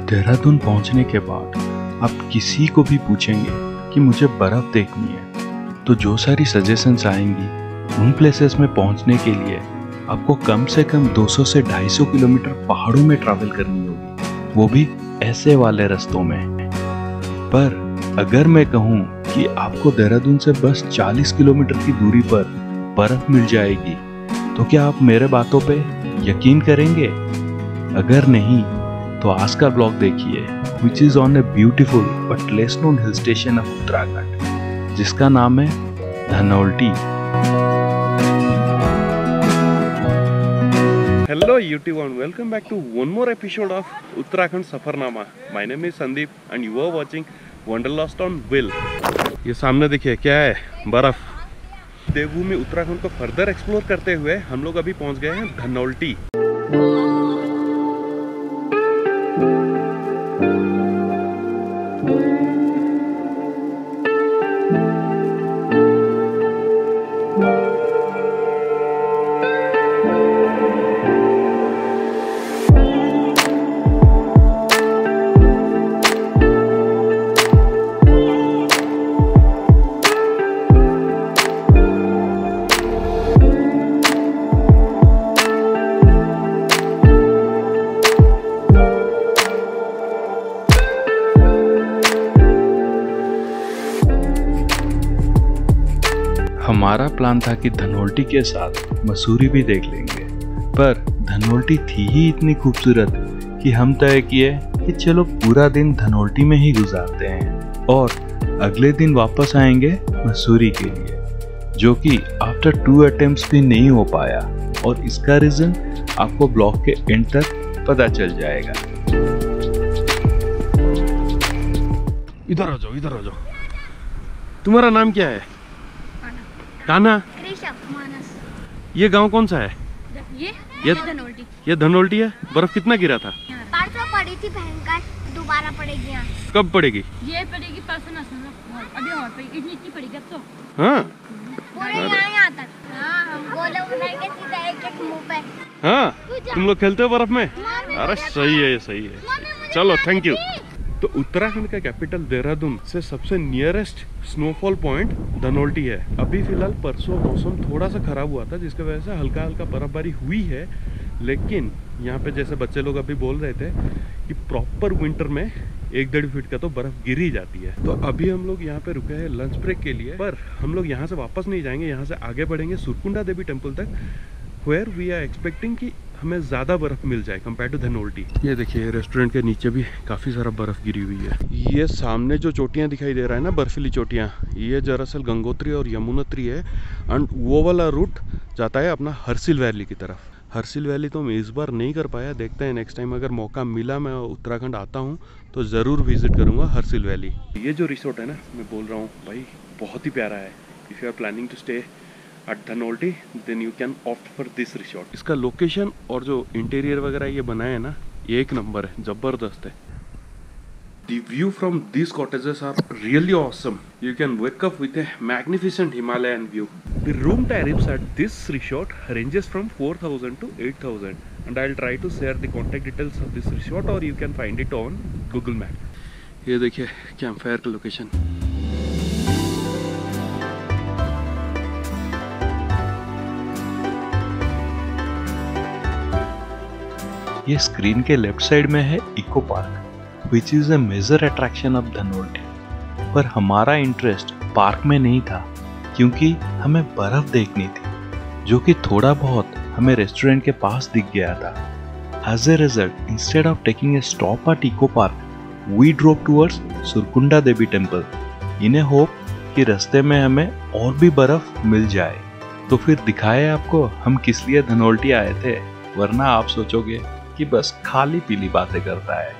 देहरादून पहुंचने के बाद आप किसी को भी पूछेंगे कि मुझे बर्फ देखनी है तो जो सारी सजेशंस आएंगी उन प्लेसेस में पहुंचने के लिए आपको कम से कम 200 से 250 किलोमीटर पहाड़ों में ट्रैवल करनी होगी, वो भी ऐसे वाले रास्तों में। पर अगर मैं कहूँ कि आपको देहरादून से बस 40 किलोमीटर की दूरी पर बर्फ मिल जाएगी तो क्या आप मेरे बातों पे यकीन करेंगे? अगर नहीं तो आज का ब्लॉग देखिए, which is on a beautiful but less known hill station of Uttarakhand, जिसका नाम है Dhanaulti. Hello YouTube and welcome back to one more episode of Uttarakhand Safarnama. My name is Sandeep and you are watching Wanderlust on Will. ये सामने देखिए क्या है, बर्फ। देवभूमि उत्तराखंड को फर्दर एक्सप्लोर करते हुए हम लोग अभी पहुंच गए हैं धनौल्टी। हमारा प्लान था कि धनौल्टी के साथ मसूरी भी देख लेंगे, पर धनौल्टी थी ही इतनी खूबसूरत कि हम तय किए कि चलो पूरा दिन धनौल्टी में ही गुजारते हैं और अगले दिन वापस आएंगे मसूरी के लिए, जो कि आफ्टर 2 अटेम्प्ट्स भी नहीं हो पाया और इसका रीजन आपको ब्लॉग के एंड तक पता चल जाएगा। इधर आ जाओ, इधर आ जाओ। तुम्हारा नाम क्या है? कान्हा। मानस। ये गांव कौन सा है? ये धनौल्टी। ये धनौल्टी है। बर्फ कितना गिरा था? परसों पड़ी थी भयंकर, दोबारा पड़ेगी यहाँ। कब पड़ेगी? ये पड़ेगी परसों ना, अभी और पड़ेगी, इतनी पड़ेगी अब तो। हाँ पूरे यहाँ तक। हाँ, हम गोले उड़ाएंगे सीधा एक मुंह पे। हाँ, तुम लोग खेलते हो बर्फ में? अरे सही है, सही है। चलो थैंक यू। तो उत्तराखंड का कैपिटल देहरादून से सबसे नियरेस्ट स्नोफॉल पॉइंट धनौल्टी है। अभी फिलहाल परसों मौसम थोड़ा सा खराब हुआ था जिसकी वजह से हल्का हल्का बर्फबारी हुई है, लेकिन यहाँ पे जैसे बच्चे लोग अभी बोल रहे थे कि प्रॉपर विंटर में 1-1.5 फीट का तो बर्फ गिर ही जाती है। तो अभी हम लोग यहाँ पे रुके हैं लंच ब्रेक के लिए, पर हम लोग यहाँ से वापस नहीं जाएंगे, यहाँ से आगे बढ़ेंगे सुरकुंडा देवी टेम्पल तक, वेयर वी आर एक्सपेक्टिंग कि हमें ज़्यादा बर्फ मिल जाए कंपेयर टू धनौल्टी। ये देखिए रेस्टोरेंट के नीचे भी काफ़ी सारा बर्फ गिरी हुई है। ये सामने जो चोटियाँ दिखाई दे रहा है ना, बर्फीली चोटियाँ, ये दरअसल गंगोत्री और यमुनोत्री है एंड वो वाला रूट जाता है अपना हरसिल वैली की तरफ। हरसिल वैली तो मैं इस बार नहीं कर पाया, देखते हैं नेक्स्ट टाइम अगर मौका मिला मैं उत्तराखंड आता हूँ तो ज़रूर विजिट करूँगा हरसिल वैली। ये जो रिसोर्ट है ना, मैं बोल रहा हूँ भाई बहुत ही प्यारा है। If you are planning to stay at Dhanolti, then you can opt for this resort. इसका लोकेशन और जो इंटीरियर वगैरह ये बनाया है ना, ये एक नंबर है, जबरदस्त है। The view from these cottages are really awesome. You can wake up with a magnificent Himalayan view. The room tariffs at this resort ranges from 4,000 to 8,000, and I'll try to share the contact details of this resort, or you can find it on Google Map. ये देखिए camp fire का location. ये screen के left side में है eco park, which is a major attraction of Dhanaulti. पर हमारा interest park में नहीं था क्योंकि हमें बर्फ देखनी थी, जो कि थोड़ा बहुत हमें रेस्टोरेंट के पास दिख गया था। As a result, instead of taking a stop at eco park, we drove towards Surkunda Devi temple in a hope कि रास्ते में हमें और भी बर्फ मिल जाए। तो फिर दिखाए आपको हम किस लिए धनौल्टी आए थे, वरना आप सोचोगे कि बस खाली पीली बातें करता है।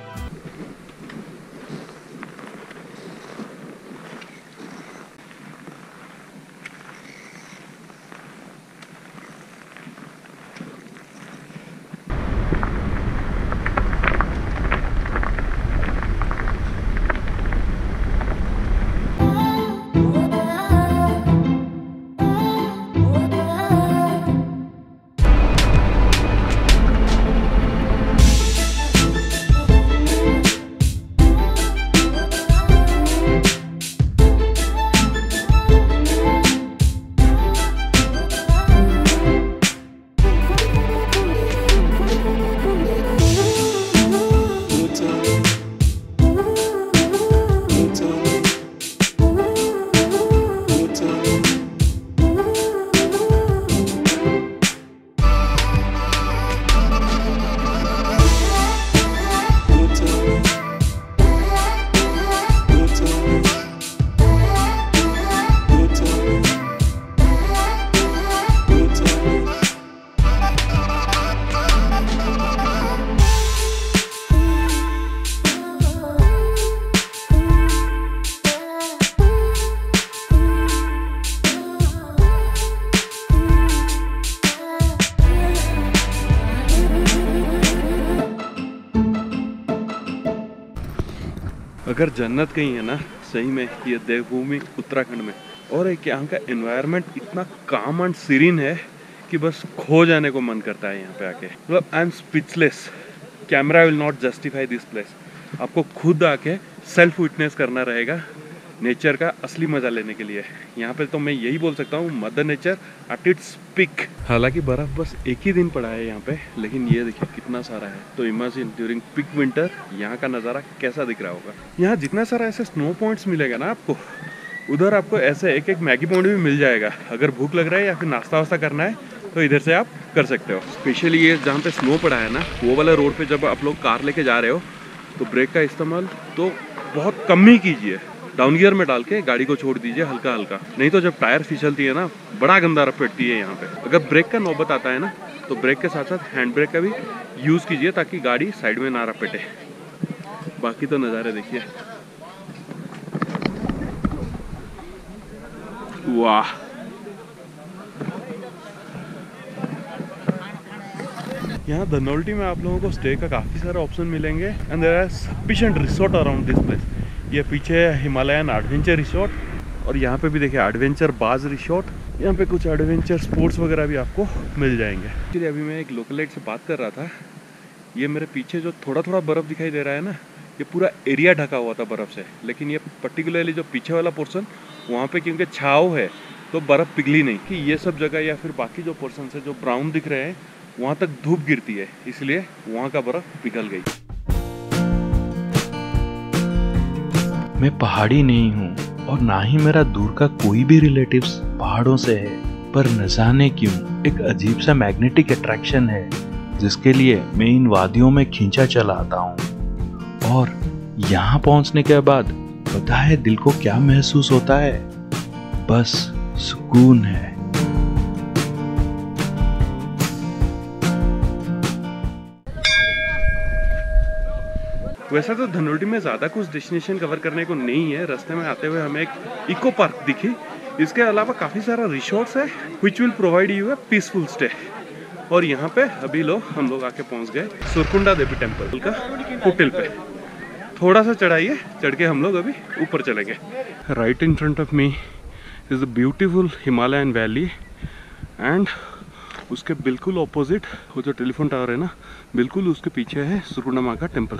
अगर जन्नत कहीं है ना सही में ये देवभूमि उत्तराखंड में। और एक यहाँ का एनवायरनमेंट इतना काम एंड सीरीन है कि बस खो जाने को मन करता है यहाँ पे आके। मतलब I am speechless, camera will not justify this place. आपको खुद आके सेल्फ विटनेस करना रहेगा नेचर का असली मजा लेने के लिए। यहाँ पे तो मैं यही बोल सकता हूँ, mother nature at its peak. हालांकि बर्फ बस एक ही दिन पड़ा है यहाँ पे, लेकिन ये देखिए कितना सारा है। तो इमेजिन ड्यूरिंग पीक विंटर यहाँ का नज़ारा कैसा दिख रहा होगा। यहाँ जितना सारा ऐसे स्नो पॉइंट्स मिलेगा ना आपको, उधर आपको ऐसे एक एक मैगी पॉइंट भी मिल जाएगा। अगर भूख लग रहा है या फिर नाश्ता वास्ता करना है तो इधर से आप कर सकते हो। स्पेशली ये जहाँ पे स्नो पड़ा है ना, वो वाला रोड पे जब आप लोग कार लेके जा रहे हो तो ब्रेक का इस्तेमाल तो बहुत कम ही कीजिए। डाउन गियर में डाल के गाड़ी को छोड़ दीजिए हल्का हल्का, नहीं तो जब टायर फिसलती है ना बड़ा गंदा रपेटती है यहाँ पे। अगर ब्रेक का नौबत आता है ना तो ब्रेक के साथ साथ हैंड ब्रेक का भी यूज़ कीजिए ताकि गाड़ी साइड में ना रपेटे। बाकी तो नज़ारे देखिए, वाह। यहाँ धनौल्टी में आप लोगों को स्टे का काफ़ी सारे ऑप्शन मिलेंगे and there are sufficient resort around this place. ये पीछे हिमालयन एडवेंचर रिसोर्ट और यहाँ पे भी देखिए एडवेंचर बाज रिसोर्ट। यहाँ पे कुछ एडवेंचर स्पोर्ट्स वगैरह भी आपको मिल जाएंगे। एक्चुअली अभी मैं एक लोकलाइट से बात कर रहा था, ये मेरे पीछे जो थोड़ा थोड़ा बर्फ़ दिखाई दे रहा है ना, ये पूरा एरिया ढका हुआ था बर्फ़ से, लेकिन ये पर्टिकुलरली जो पीछे वाला पोर्सन वहाँ पे क्योंकि छाव है तो बर्फ़ पिघली नहीं। कि ये सब जगह या फिर बाकी जो पोर्सन है जो ब्राउन दिख रहे हैं वहाँ तक धूप गिरती है, इसलिए वहाँ का बर्फ़ पिघल गई। मैं पहाड़ी नहीं हूँ और ना ही मेरा दूर का कोई भी रिलेटिव्स पहाड़ों से है, पर न जाने क्यों एक अजीब सा मैग्नेटिक अट्रैक्शन है जिसके लिए मैं इन वादियों में खींचा चला आता हूँ। और यहाँ पहुँचने के बाद पता है दिल को क्या महसूस होता है? बस सुकून है। वैसे तो धनौल्टी में ज़्यादा कुछ डेस्टिनेशन कवर करने को नहीं है। रास्ते में आते हुए हमें एक इको पार्क दिखी, इसके अलावा काफ़ी सारा रिसोर्ट्स है which will provide U A peaceful stay. और यहाँ पे अभी हम लोग आके पहुँच गए सुरकुंडा देवी टेम्पल का होटल पे। थोड़ा सा चढ़ाइए, चढ़ के हम लोग अभी ऊपर चलेंगे। Right in front of me is the beautiful Himalayan valley and उसके बिल्कुल ऑपोजिट वो जो टेलीफोन टावर है ना, बिल्कुल उसके पीछे है सुरकुंडा माँ का टेम्पल।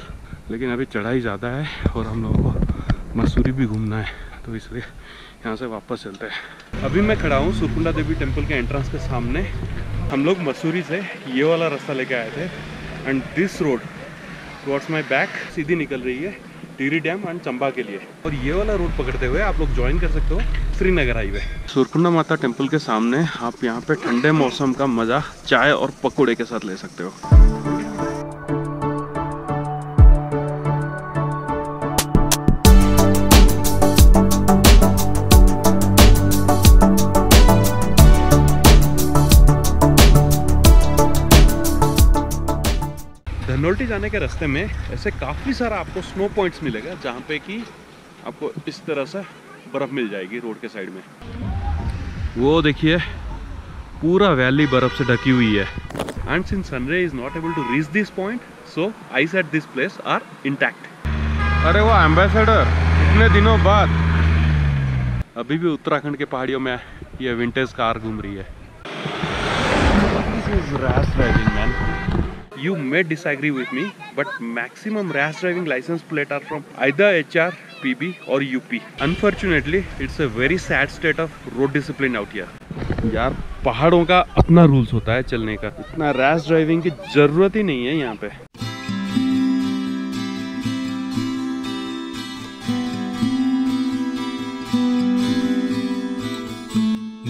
लेकिन अभी चढ़ाई ज़्यादा है और हम लोगों को मसूरी भी घूमना है, तो इसलिए यहाँ से वापस चलते हैं। अभी मैं खड़ा हूँ सुरकुंडा देवी टेम्पल के एंट्रेंस के सामने। हम लोग मसूरी से ये वाला रास्ता लेके आए थे and this road towards my back सीधी निकल रही है टिहरी डैम एंड चंबा के लिए। और ये वाला रोड पकड़ते हुए आप लोग ज्वाइन कर सकते हो श्रीनगर हाईवे। सुरकुंडा माता टेम्पल के सामने आप यहाँ पे ठंडे मौसम का मज़ा चाय और पकौड़े के साथ ले सकते हो। धनौल्टी जाने के रास्ते में ऐसे काफ़ी सारा आपको स्नो पॉइंट्स मिलेगा जहाँ पे कि आपको इस तरह से बर्फ़ मिल जाएगी रोड के साइड में। वो देखिए पूरा वैली बर्फ़ से ढकी हुई है and since sunray is not able to reach this point so ice at this place are intact. अरे वो एम्बेसडर इतने दिनों बाद अभी भी उत्तराखंड के पहाड़ियों में ये विंटेज कार घूम रही है। This is rash driving man. You may disagree with me, but maximum rash driving license plate are from either HR, PB or UP. Unfortunately, it's a very sad state of road discipline out here. यार पहाड़ों का अपना rules होता है चलने का, इतना rash driving की जरूरत ही नहीं है यहाँ पे।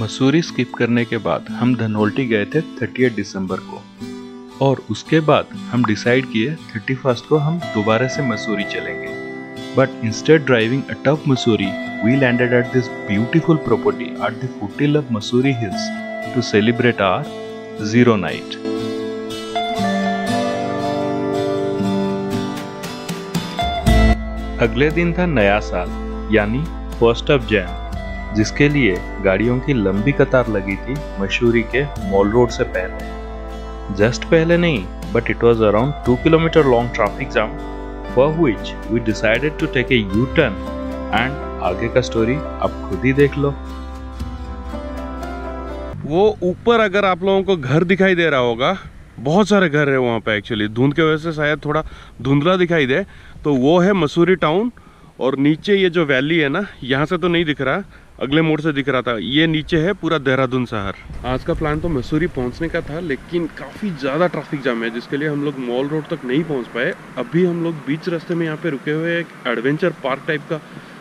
मसूरी स्किप करने के बाद हम धनौल्टी गए थे 30 दिसंबर को और उसके बाद हम डिसाइड किए 31 को हम दोबारा से मसूरी चलेंगे। But instead driving a tough Mussoorie, we landed at this beautiful property at the foothill of Mussoorie hills to celebrate our zero night. अगले दिन था नया साल यानी 1 जनवरी, जिसके लिए गाड़ियों की लंबी कतार लगी थी मसूरी के मॉल रोड से पहले। जस्ट पहले नहीं, but it was around 2 kilometre long traffic jam for which we decided to take a U-turn and आगे का स्टोरी आप खुद ही देख लो। वो ऊपर अगर आप लोगों को घर दिखाई दे रहा होगा, बहुत सारे घर है वहाँ पे। एक्चुअली धुंध के वजह से शायद थोड़ा धुंधला दिखाई दे, तो वो है मसूरी टाउन। और नीचे ये जो वैली है ना, यहाँ से तो नहीं दिख रहा, अगले मोड़ से दिख रहा था, ये नीचे है पूरा देहरादून शहर। आज का प्लान तो मसूरी पहुँचने का था, लेकिन काफ़ी ज़्यादा ट्रैफिक जाम है, जिसके लिए हम लोग मॉल रोड तक नहीं पहुँच पाए। अभी हम लोग बीच रास्ते में यहाँ पे रुके हुए, एक एडवेंचर पार्क टाइप का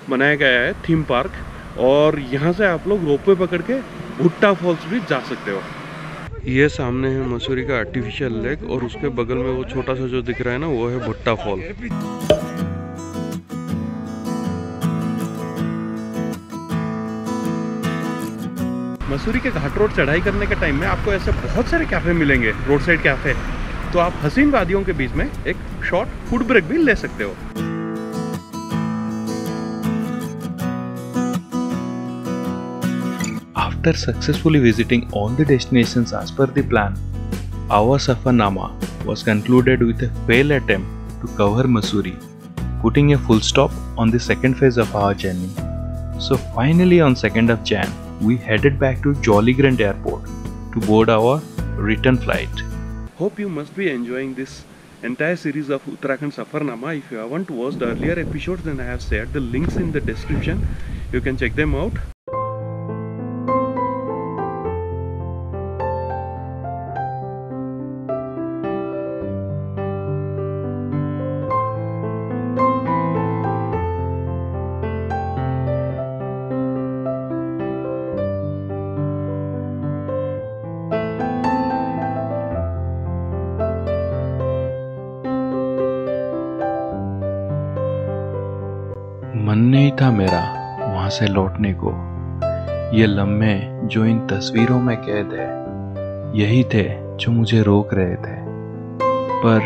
बनाया गया है, थीम पार्क। और यहाँ से आप लोग रोपवे पकड़ के भुट्टा फॉल्स भी जा सकते हो। ये सामने है मसूरी का आर्टिफिशियल लेक, और उसके बगल में वो छोटा सा जो दिख रहा है ना, वो है भुट्टा फॉल। मसूरी के घाट रोड चढ़ाई करने के टाइम में आपको ऐसे बहुत सारे कैफे मिलेंगे, रोड साइड कैफे, तो आप हसीन वादियों के बीच में एक शॉर्ट फूड ब्रेक भी ले सकते हो। After successfully visiting all the destinations as per the plan, our Safarnama was concluded with a failed attempt to cover Mussoorie, putting a full stop on the second phase of our journey. So finally on 2nd of Jan, we headed back to Jolly Grant Airport to board our return flight. Hope you must be enjoying this entire series of Uttarakhand Safarnama. If you haven't watched earlier episodes, then I have shared the links in the description. You can check them out. मन नहीं था मेरा वहां से लौटने को। ये लम्हे जो इन तस्वीरों में कैद है, यही थे जो मुझे रोक रहे थे। पर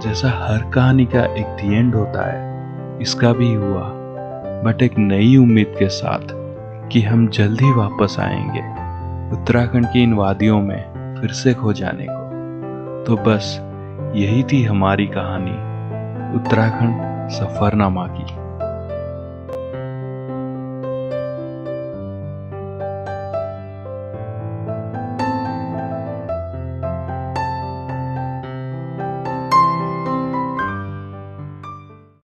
जैसा हर कहानी का एक दी एंड होता है, इसका भी हुआ, बट एक नई उम्मीद के साथ कि हम जल्द ही वापस आएंगे उत्तराखंड की इन वादियों में फिर से खो जाने को। तो बस यही थी हमारी कहानी उत्तराखंड सफरनामा की।